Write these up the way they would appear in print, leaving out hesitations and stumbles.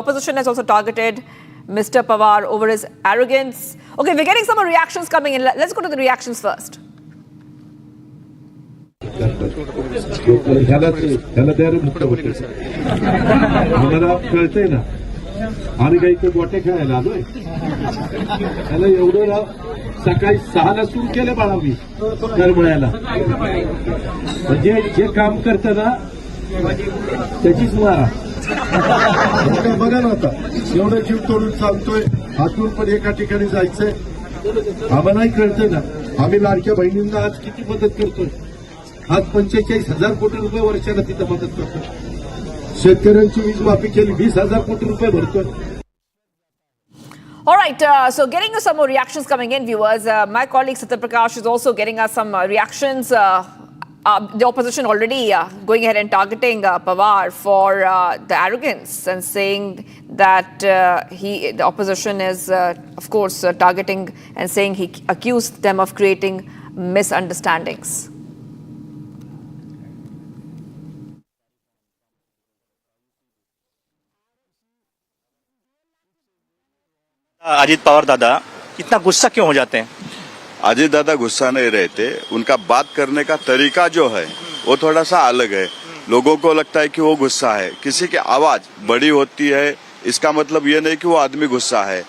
Opposition has also targeted Mr. Pawar over his arrogance. Okay, we're getting some more reactions coming in. Let's go to the reactions first. आम्हाला कळतंय ना आम्ही काही तो गोटे खेळायला आलोय त्याला एवढं राव सकाळी 6ला सुरू केलं बाळावी करमळ्याला म्हणजे जे काम करतं ना त्याचीच मारा बघा ना आता एवढं जीव तोडून चालतोय हातून पण एका ठिकाणी जायचंय आम्हालाही कळतंय ना आम्ही लाडक्या बहिणींना आज किती मदत करतोय आज 45,000 कोटी रुपये वर्षाला तिथं मदत करतोय शेतकऱ्यांची वीज माफी केली 20,000 कोटी रुपये भरतोय. All right, so getting us some more reactions coming in, viewers. My colleague Satya Prakash is also getting us some reactions. The opposition already going ahead and targeting Pawar for the arrogance and saying that the opposition is, of course, targeting and saying he accused them of creating misunderstandings. Ajit Pawar दादा इतना गुस्सा क्यों हो जाते हैं? अजीत दादा गुस्सा नहीं रहते, उनका बात करने का तरीका जो है वो थोड़ा सा अलग है. लोगों को लगता है कि वो गुस्सा है. किसी की आवाज बड़ी होती है इसका मतलब ये नहीं कि वो आदमी गुस्सा है.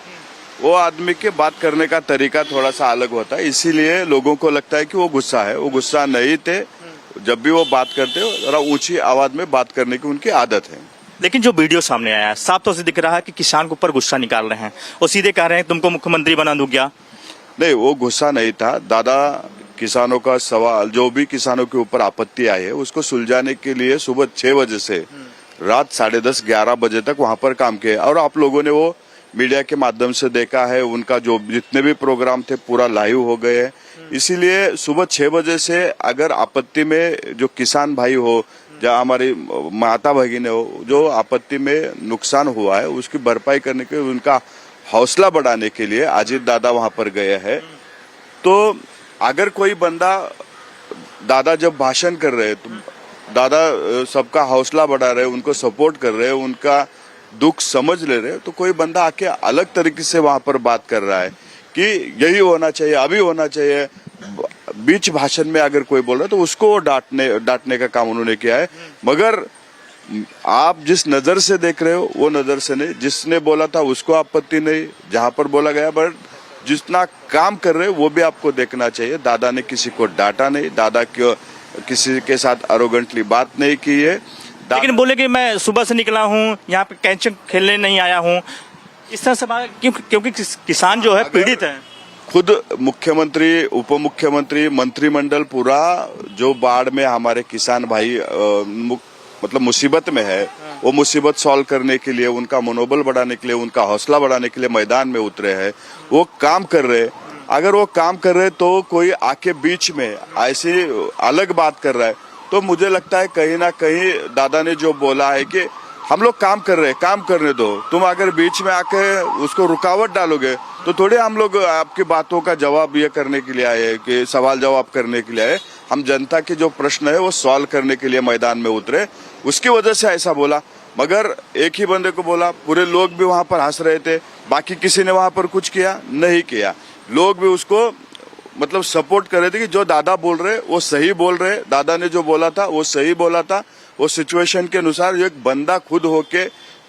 वो आदमी के बात करने का तरीका थोड़ा सा अलग होता है, इसीलिए लोगों को लगता है कि वो गुस्सा है. वो गुस्सा नहीं थे. जब भी वो बात करते हो जरा ऊंची आवाज में बात करने की उनकी आदत है. लेकिन जो वीडियो सामने आया है साफ तौर से दिख रहा है कि किसान के ऊपर गुस्सा निकाल रहे हैं और सीधे कह रहे हैं तुमको मुख्यमंत्री बना दूं क्या? नहीं, वो गुस्सा नहीं था. दादा किसानों का सवाल जो भी किसानों के ऊपर आपत्ति आई है उसको सुलझाने के लिए सुबह 6 बजे से रात 10:30-11 बजे तक वहां पर काम किया और आप लोगों ने वो मीडिया के माध्यम से देखा है. उनका जो जितने भी प्रोग्राम थे पूरा लाइव हो गए. इसीलिए सुबह 6 बजे से अगर आपत्ति में जो किसान भाई हो या हमारी माता भगिनी हो जो आपत्ति में नुकसान हुआ है उसकी भरपाई करने के उनका हौसला बढ़ाने के लिए अजीत दादा वहां पर गए हैं. तो अगर कोई बंदा दादा जब भाषण कर रहे तो दादा सबका हौसला बढ़ा रहे, उनको सपोर्ट कर रहे, उनका दुख समझ ले रहे, तो कोई बंदा आके अलग तरीके से वहां पर बात कर रहा है कि यही होना चाहिए, अभी होना चाहिए, बीच भाषण में अगर कोई बोल रहा है तो उसको डांटने का काम उन्होंने किया है. मगर आप जिस नजर से देख रहे हो वो नजर से नहीं. जिसने बोला था उसको आपत्ति नहीं, जहां पर बोला गया, बट जितना काम कर रहे हो वो भी आपको देखना चाहिए. दादा ने किसी को डांटा नहीं, दादा किसी के साथ अरोगेंटली बात नहीं की है. लेकिन बोले कि मैं सुबह से निकला हूँ यहाँ पे कैच खेलने नहीं आया हूँ, इस तरह से क्योंकि किसान जो है पीड़ित है. खुद मुख्यमंत्री, उप मुख्यमंत्री, मंत्रिमंडल पूरा जो बाढ़ में हमारे किसान भाई मतलब मुसीबत में है वो मुसीबत सॉल्व करने के लिए, उनका मनोबल बढ़ाने के लिए, उनका हौसला बढ़ाने के लिए मैदान में उतरे हैं. वो काम कर रहे. अगर वो काम कर रहे तो कोई आके बीच में ऐसी अलग बात कर रहा है तो मुझे लगता है कहीं ना कहीं दादा ने जो बोला है कि हम लोग काम कर रहे हैं, काम करने दो. तुम अगर बीच में आके उसको रुकावट डालोगे तो थोड़े हम लोग आपकी बातों का जवाब ये करने के लिए आए कि सवाल जवाब करने के लिए आए. हम जनता के जो प्रश्न है वो सॉल्व करने के लिए मैदान में उतरे. उसकी वजह से ऐसा बोला. मगर एक ही बंदे को बोला, पूरे लोग भी वहां पर हंस रहे थे. बाकी किसी ने वहां पर कुछ किया नहीं किया. लोग भी उसको मतलब सपोर्ट कर रहे थे कि जो दादा बोल रहे वो सही बोल रहे. दादा ने जो बोला था वो सही बोला था. वो सिचुएशन के अनुसार एक बंदा खुद होके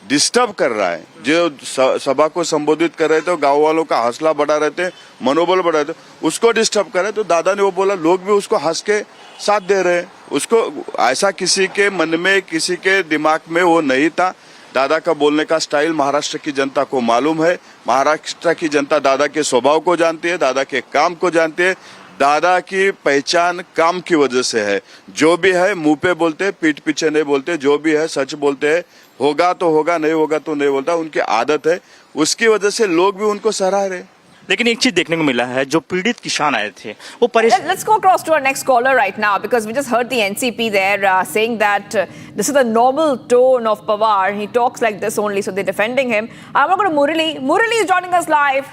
डिस्टर्ब कर रहा है, जो सभा को संबोधित कर रहे थे, गांव वालों का हौसला बढ़ा रहे थे, मनोबल बढ़ा रहे थे, उसको डिस्टर्ब कर रहे. तो दादा ने वो बोला, लोग भी उसको हंस के साथ दे रहे. उसको ऐसा किसी के मन में, किसी के दिमाग में वो नहीं था. दादा का बोलने का स्टाइल महाराष्ट्र की जनता को मालूम है. महाराष्ट्र की जनता दादा के स्वभाव को जानती है, दादा के काम को जानती है. दादा की पहचान काम की वजह से है. जो भी है मुंह पे बोलते, पीठ पीछे नहीं बोलते. जो भी है सच बोलते हैं. होगा तो होगा, नहीं होगा तो नहीं बोलता. उनकी आदत है, उसकी वजह से लोग भी उनको सराह रहे. लेकिन एक चीज देखने को मिला है, जो पीड़ित किसान आए थे वो परेशान. Let's go across to our next caller right now because we just heard the NCP there saying that this is the normal tone of Pawar. He talks like this only, so they're defending him. I'm going to go to Murali. Murali is joining us live.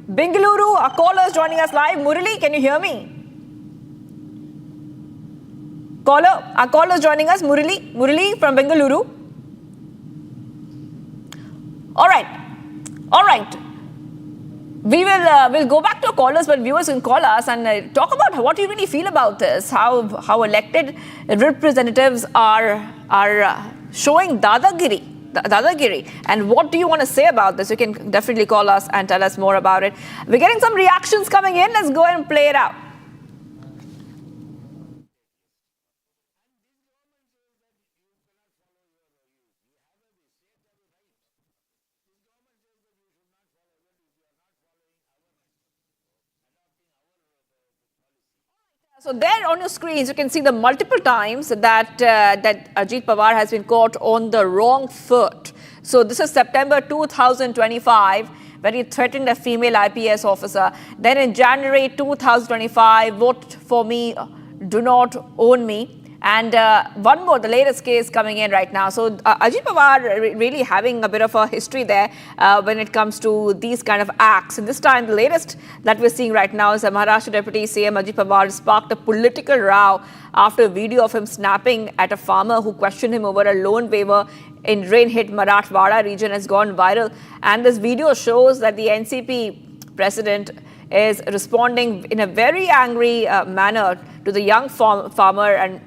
Bengaluru, our caller is joining us live. Murali, can you hear me? Our caller is joining us. Murali from Bengaluru. All right. We'll go back to callers, but viewers can call us and talk about what you really feel about this. How elected representatives are showing dadagiri, and what do you want to say about this? You can definitely call us and tell us more about it. We're getting some reactions coming in. Let's go and play it out. So there on your screens, you can see the multiple times that Ajit Pawar has been caught on the wrong foot. So this is September 2025, when he threatened a female IPS officer. Then in January 2025, vote for me, do not own me. And one more, the latest case coming in right now. So Ajit Pawar really having a bit of a history there when it comes to these kind of acts. And this time, the latest that we're seeing right now is that Maharashtra Deputy CM Ajit Pawar sparked a political row after a video of him snapping at a farmer who questioned him over a loan waiver in rain-hit Marathwada region has gone viral. And this video shows that the NCP president is responding in a very angry manner to the young farmer and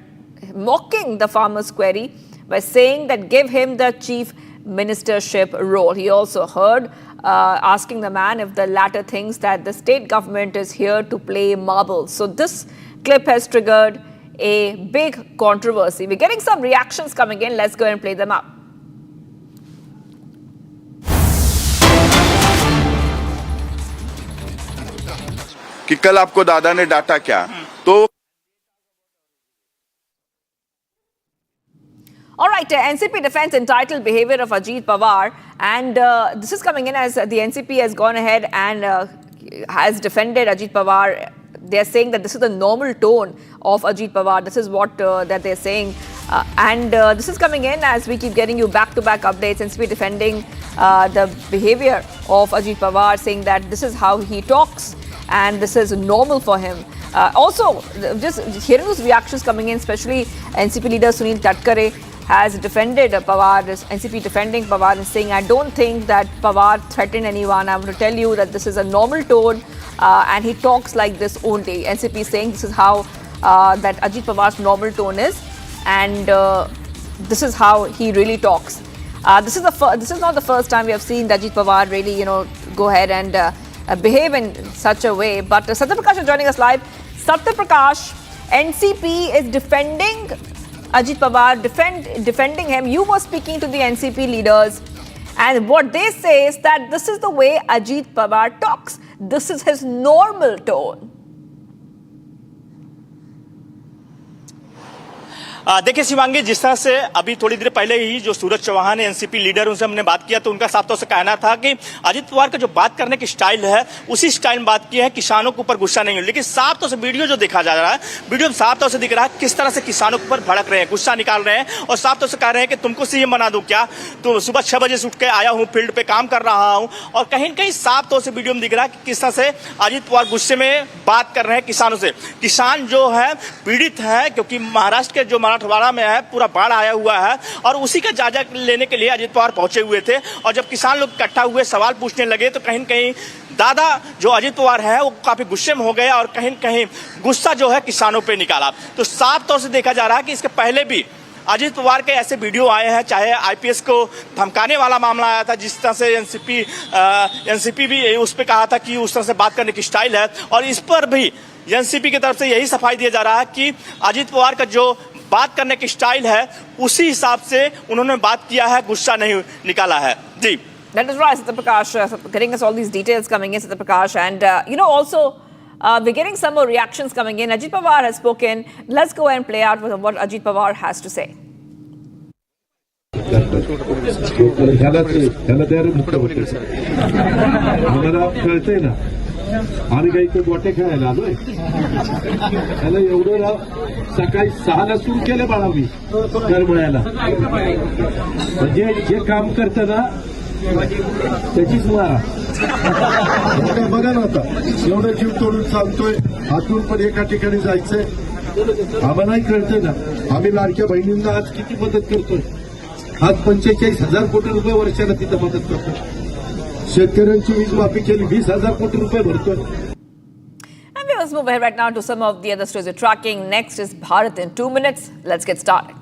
mocking the farmer's query by saying that give him the chief ministership role. He also heard asking the man if the latter thinks that the state government is here to play marbles. So this clip has triggered a big controversy. We're getting some reactions coming in. Let's go and play them up. कि कल आपको दादा ने डांटा क्या, तो All right, NCP defends entitled behavior of Ajit Pawar, and this is coming in as the NCP has gone ahead and has defended Ajit Pawar. They're saying that this is the normal tone of Ajit Pawar. This is what that they're saying. And this is coming in as we keep getting you back-to-back updates. NCP defending the behavior of Ajit Pawar, saying that this is how he talks and this is normal for him. Also, just hearing those reactions coming in, especially NCP leader Sunil Tatkare has defended Pawar, NCP defending Pawar and saying, I don't think that Pawar threatened anyone. I want to tell you that this is a normal tone and he talks like this only. NCP saying this is how that Ajit Pawar's normal tone is, and this is how he really talks. This is not the first time we have seen Ajit Pawar really, go ahead and behave in such a way. But Satya Prakash is joining us live. Satya Prakash, NCP is defending Ajit Pawar, defending him. You were speaking to the NCP leaders, and what they say is that this is the way Ajit Pawar talks. This is his normal tone. देखिए शिवांगी, जिस तरह से अभी थोड़ी देर पहले ही जो सूरज Chauhan NCP leader, उनसे हमने बात किया तो उनका साफ तौर से कहना था कि अजित पवार का जो बात करने की स्टाइल है उसी स्टाइल में बात की है, किसानों के ऊपर गुस्सा नहीं है। लेकिन साफ तौर से वीडियो जो देखा जा रहा है, वीडियो में साफ तौर से दिख रहा है किस तरह से किसानों के ऊपर भड़क रहे हैं, गुस्सा निकाल रहे हैं और साफ तौर से कह रहे हैं कि तुमको सीएम बना दूं क्या, तो सुबह 6 बजे से उठ के आया हूं, फील्ड पे काम कर रहा हूं। और कहीं न कहीं साफ तौर से वीडियो में दिख रहा है कि किस तरह से अजित पवार गुस्से में बात कर रहे हैं किसानों से। किसान जो है पीड़ित है, क्योंकि महाराष्ट्र के जो मराठवाड़ा में है पूरा बाढ़ आया हुआ है और उसी का जायजा लेने के लिए अजित पवार पहुंचे हुए थे। और जब किसान लोग इकट्ठा हुए, सवाल पूछने लगे, तो कहीं न कहीं दादा जो अजित पवार है वो काफी गुस्से में हो गया और कहीं न कहीं गुस्सा जो है किसानों पे निकाला। तो साफ तौर से देखा जा रहा है कि इसके पहले भी अजित पवार के ऐसे वीडियो आए हैं, चाहे आईपीएस को धमकाने वाला मामला आया था, जिस तरह से एनसीपी भी उस पर कहा था कि उस तरह से बात करने की स्टाइल है, और इस पर भी एनसीपी की तरफ से यही सफाई दिया जा रहा है कि अजित पवार का जो बात करने की स्टाइल है उसी हिसाब से उन्होंने बात किया है, गुस्सा नहीं निकाला है। जी, That is right, Satya Prakash, getting us all these details coming in, Satya Prakash. And, also, we're getting some more reactions coming in. Ajit Pawar has spoken. Let's go and play out with what Ajit Pawar has to say. त्याला द्या रे मुख्यमंत्री, आम्हाला कळतंय ना, आम्ही काही तो गोटे खेळायला आलोय, त्याला एवढं सकाळी 6ला सुरू केलं बाळा मी करमळ्याला, म्हणजे जे काम करतं ना त्याचीच मारा बघा ना। आता एवढं जीव तोडून सांगतोय, हातून पण एका ठिकाणी जायचंय, आम्हालाही कळतंय ना, आम्ही लाडक्या बहिणींना आज किती मदत करतोय, आज 45,000 कोटी रुपये वर्षाला तिथं मदत करतो. शेतकऱ्यांची वीज माफी केली, 20,000 कोटी रुपये भरतोय. And we must move ahead right now to some of the other stories we're tracking. Next is Bharat in 2 minutes. Let's get started.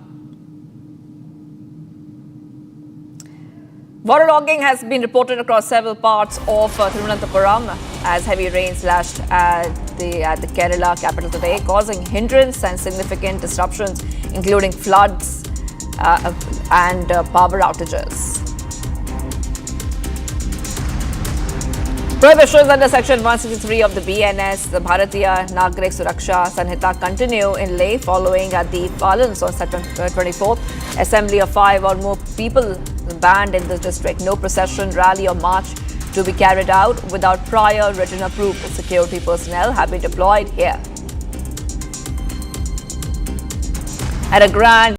Waterlogging has been reported across several parts of Thiruvananthapuram as heavy rain slashed at the Kerala capital today, causing hindrance and significant disruptions, including floods and power outages. Prohibitions under Section 163 of the BNS, the Bharatiya Nagarik Suraksha Sanhita, continue in Leh following the violence on September 24th. Assembly of 5 or more people banned in the district. No procession, rally or march to be carried out without prior written approval. Security personnel have been deployed here. At a grand